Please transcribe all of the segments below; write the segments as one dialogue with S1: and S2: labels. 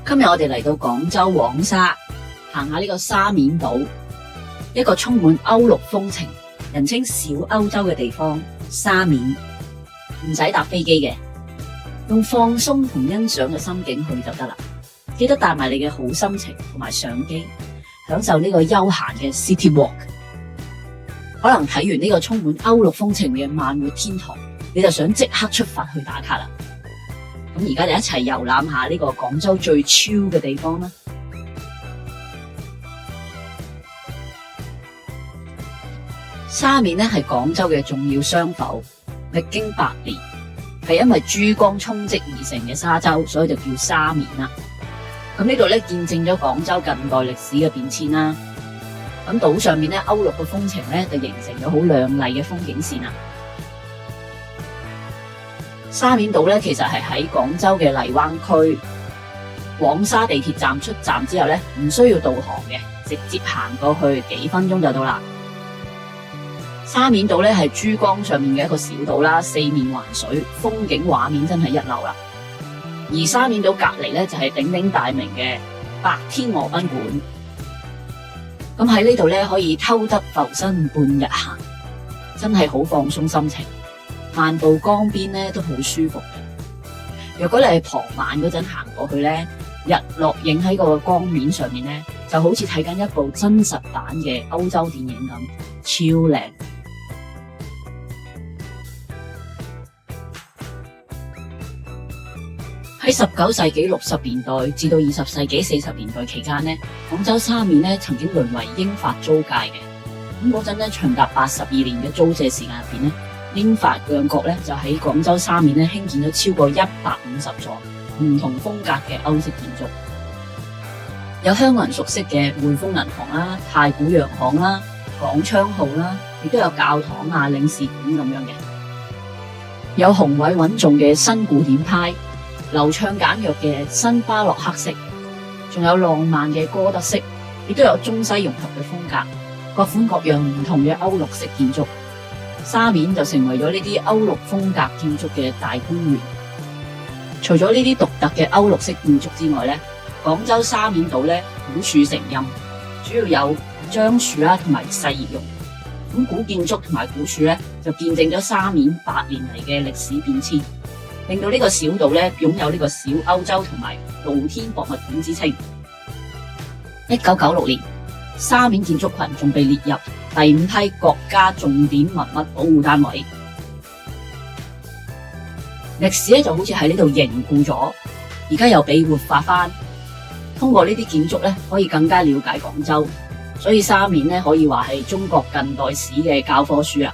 S1: 今日我哋嚟到廣州黃沙，行下呢個沙面島，一個充滿歐陸風情，人稱小歐洲嘅地方。沙面唔使搭飛機嘅，用放鬆同欣賞嘅心境去就得啦。記得帶埋你嘅好心情同埋相機，享受呢個悠閒嘅 City Walk。可能睇完呢個充滿歐陸風情嘅慢活天堂，你就想即刻出發去打卡啦。咁而家就一齊遊覽下呢個廣州最 chill 嘅地方啦。沙面係廣州嘅重要商埠，歷經百年，係因為珠江沖積而成嘅沙洲，所以就叫沙面啦。咁呢度見證咗廣州近代歷史嘅變遷啦。咁島上面歐陸嘅風情就形成咗好亮麗嘅風景線啦。沙面島其實係喺廣州嘅荔灣區黃沙地鐵站出站之後唔需要導航嘅，直接行過去幾分鐘就到啦。沙面島係珠江上面嘅一個小島啦，四面環水，風景畫面真係一流啦。而沙面島隔籬就係鼎鼎大名嘅白天鵝賓館。咁喺呢度可以偷得浮生半日閒，真係好放鬆心情。漫步江邊都好舒服嘅。如果你係傍晚嗰陣行過去日落影喺個江面上面就好似睇緊一部真實版嘅歐洲電影咁，超靚。喺19世紀60年代至到20世紀40年代期間廣州沙面曾經淪為英法租界嘅。咁嗰陣長達82年嘅租借時間入邊英法兩國就喺廣州沙面興建咗超過150座唔同風格嘅歐式建築，有香港人熟悉嘅匯豐銀行啦、太古洋行啦、廣昌號啦，亦都有教堂啊、領事館咁樣嘅，有宏偉穩重嘅新古典派，流暢簡約嘅新巴洛克式，仲有浪漫嘅哥德式，亦都有中西融合嘅風格，各款各樣唔同嘅歐陸式建築。沙面就成為咗呢啲歐陸風格建築嘅大觀園。除咗呢啲獨特嘅歐陸式建築之外廣州沙面島古樹成蔭，主要有樟樹啦同埋細葉榕。咁古建築同埋古樹就見證咗沙面100年嚟嘅歷史變遷，令到呢個小島擁有呢個小歐洲同埋露天博物館之稱。1996年，沙面建築群仲被列入第5批國家重點文物保護單位。歷史就好似喺呢度凝固咗，而家又被活化翻。通過呢啲建築可以更加了解廣州，所以沙面可以話係中國近代史嘅教科書啦。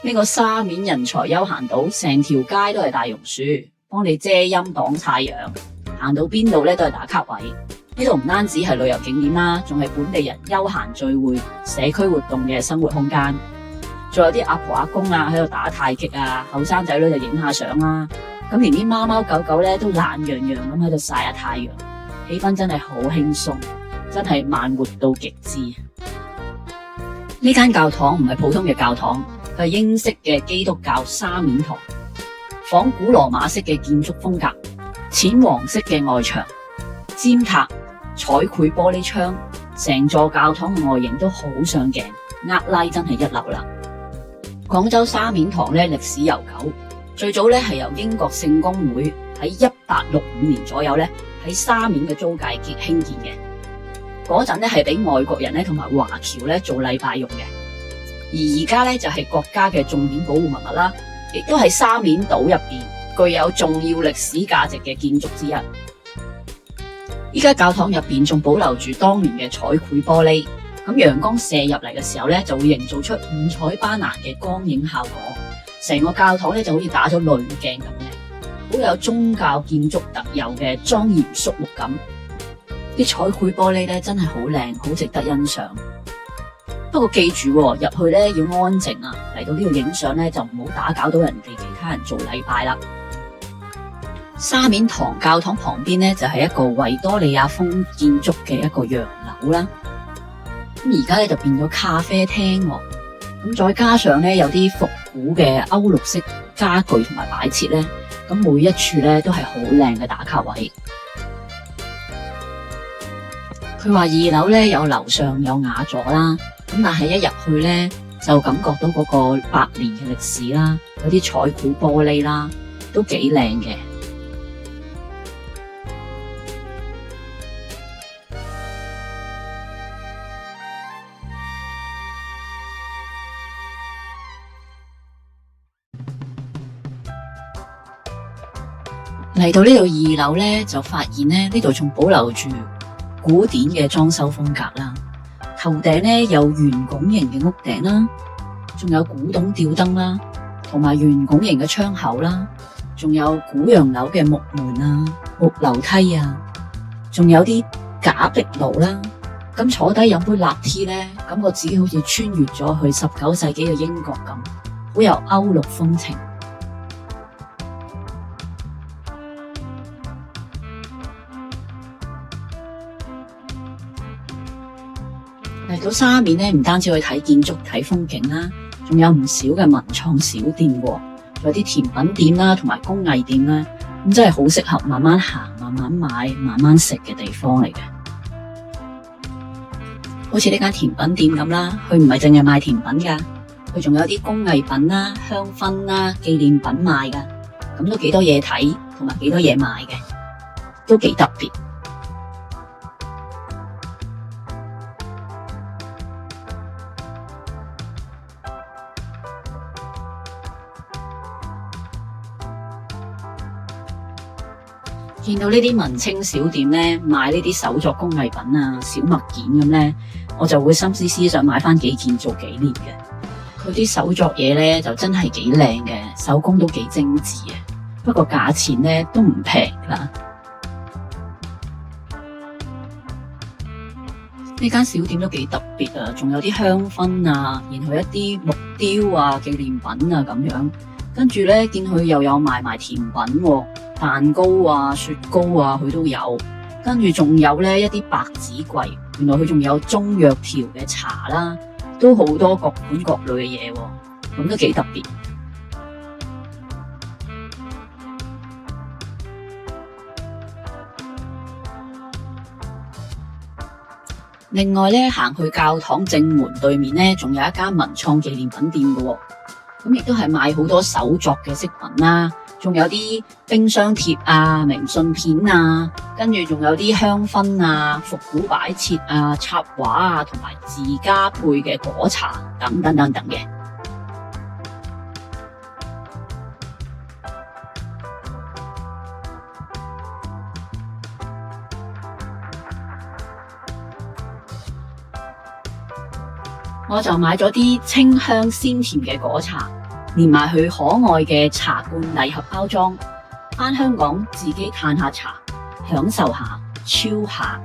S1: 呢個沙面人才休閒島，成條街都係大榕樹，幫你遮陰擋太陽，行到邊度都係打卡位。呢度唔單止係旅遊景點啦，仲係本地人休閒聚會、社區活動嘅生活空間。仲有啲阿婆阿公喺度打太極啊，後生仔女就影下相啦。咁連啲貓貓狗狗都懶洋洋咁喺度曬下太陽，氣氛真係好輕鬆，真係慢活到極致。呢間教堂唔係普通嘅教堂，佢係英式嘅基督教沙面堂，仿古羅馬式嘅建築風格，淺黃色嘅外牆，尖塔，彩繪玻璃窗，成座教堂嘅外形都好上鏡，厄拉真係一流啦。廣州沙面堂歷史悠久，最早係由英國聖公會喺1865年左右喺沙面嘅租界興建嘅。嗰陣係俾外國人同埋華僑做禮拜用嘅。而家就係國家嘅重點保護文物啦，亦都係沙面島入邊具有重要歷史價值嘅建築之一。依家教堂入邊仲保留住當年嘅彩繪玻璃，咁陽光射入嚟嘅時候就會營造出五彩斑斕嘅光影效果，成個教堂就好似打咗濾鏡咁嘅，好有宗教建築特有嘅莊嚴肅穆感。啲彩繪玻璃真係好靚，好值得欣賞。不過記住入去要安靜啊，嚟到呢度影相就唔好打攪到人哋其他人做禮拜啦。沙面堂教堂旁邊就係一個維多利亞風建築嘅一個洋樓啦。咁而家就變咗咖啡廳喎。咁再加上有啲復古嘅歐陸式家具同埋擺設咁每一處咧都係好靚嘅打卡位。佢話二樓咧有樓上有雅座啦，咁但係一入去咧就感覺到嗰個百年嘅歷史啦，有啲彩繪玻璃啦，都幾靚嘅。嚟到呢度二樓咧，就發現咧呢度仲保留住古典嘅裝修風格啦。頭頂咧有圓拱形嘅屋頂啦，仲有古董吊燈啦，同埋圓拱形嘅窗口啦，仲有古洋樓嘅木門啊、木樓梯啊，仲有啲假壁爐啦。咁坐低飲杯拿鐵咧，感覺自己好似穿越咗去19世紀嘅英國咁，好有歐陸風情。嚟到沙面咧，唔單止去睇建築、睇風景啦，仲有唔少嘅文創小店喎，仲有啲甜品店啦，同埋工藝店啦，咁真係好適合慢慢行、慢慢買、慢慢食嘅地方嚟嘅。好似呢間甜品店咁啦，佢唔係淨係賣甜品噶，佢仲有啲工藝品啦、香薰啦、紀念品賣噶，咁都幾多嘢睇，同埋幾多嘢賣嘅，都幾特別。見到呢啲文青小店咧，賣呢啲手作工藝品啊、小物件咁咧，我就會心思思想買翻幾件做紀念嘅。佢啲手作嘢咧就真係幾靚嘅，手工都幾精緻嘅，不過價錢咧都唔平啦。呢間小店都幾特別啊，仲有啲香薰啊，然後一啲木雕啊、紀念品啊咁樣，跟住咧見佢又有賣甜品喎。蛋糕啊、雪糕啊，佢都有，跟住仲有呢一啲白紙櫃，原來佢仲有中藥調嘅茶啦，都好多各款各類嘅嘢，咁都幾特別。另外呢，行去教堂正門對面呢，仲有一間文創紀念品店嘅，咁亦都係賣好多手作嘅飾品啦。仲有啲冰箱貼啊、明信片啊，跟住仲有啲香薰啊、復古擺設啊、插畫啊，同埋自家配嘅果茶等等等等嘅。我就買咗啲清香鮮甜嘅果茶。連埋佢可愛嘅茶罐禮盒包裝，返香港自己嘆下茶，享受下，超下。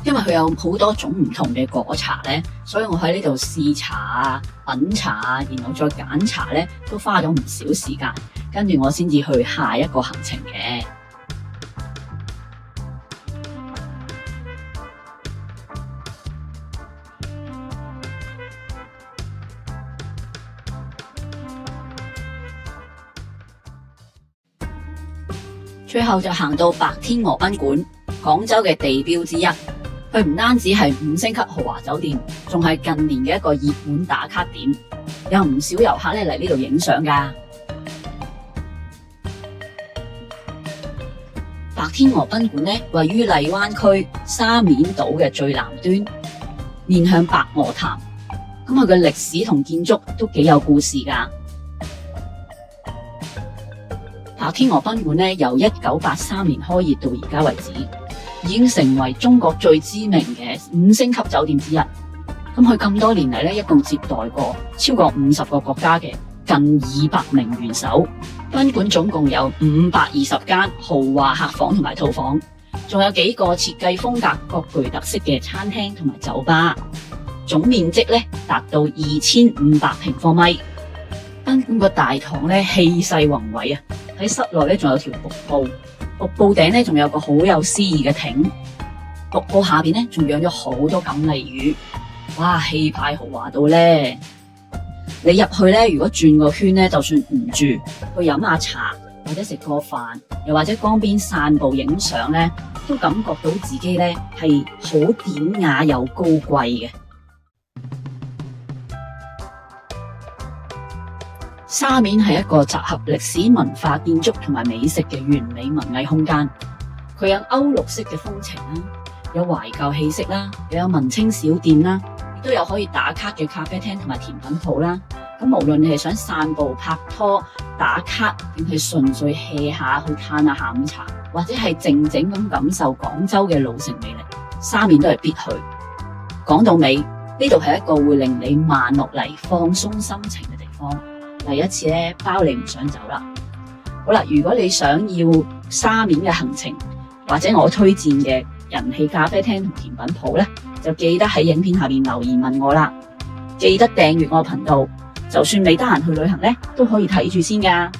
S1: 因為佢有好多種唔同嘅果茶咧，所以我喺呢度試茶啊、品茶啊，然後再揀茶咧，都花咗唔少時間。跟住我先至去下一個行程嘅。最後就行到白天鵝賓館，廣州嘅地標之一。佢唔單止係5星級豪華酒店，仲係近年嘅一個熱門打卡點，有唔少遊客咧嚟呢度影相噶。白天鵝賓館咧位於荔灣區沙面島嘅最南端，面向白鵝潭。咁佢嘅歷史同建築都幾有故事噶。白天鵝賓館咧由1983年開業到而家為止，已經成為中國最知名嘅5星級酒店之一。咁佢咁多年嚟咧，一共接待過超過50個國家嘅近200名元首。賓館總共有520間豪華客房同埋套房，仲有幾個設計風格各具特色嘅餐廳同埋酒吧。總面積咧達到2500平方米。賓館個大堂咧氣勢宏偉啊！喺室內咧仲有條瀑布，瀑布頂咧仲有個好有詩意嘅亭，瀑布下邊咧仲養咗好多錦鯉魚，哇，氣派豪華到咧！你入去咧，如果轉個圈咧，就算唔住去飲下茶或者食個飯，又或者江邊散步影相咧，都感覺到自己咧係好典雅又高貴嘅。沙面係一個集合歷史文化、建築同埋美食嘅完美文藝空間。佢有歐陸式嘅風情啦，有懷舊氣息啦，又有文青小店啦，亦都有可以打卡嘅咖啡廳同埋甜品鋪啦。咁無論你係想散步、拍拖、打卡，定係純粹 hea 下去嘆下下午茶，或者係靜靜咁感受廣州嘅老城魅力，沙面都係必去。講到尾，呢度係一個會令你慢落嚟、放鬆心情嘅地方。嚟一次咧，包你唔想走啦。好啦，如果你想要沙面嘅行程，或者我推薦嘅人氣咖啡廳同甜品鋪咧，就記得喺影片下面留言問我啦。記得訂閱我頻道，就算未得閒去旅行咧，都可以睇住先㗎。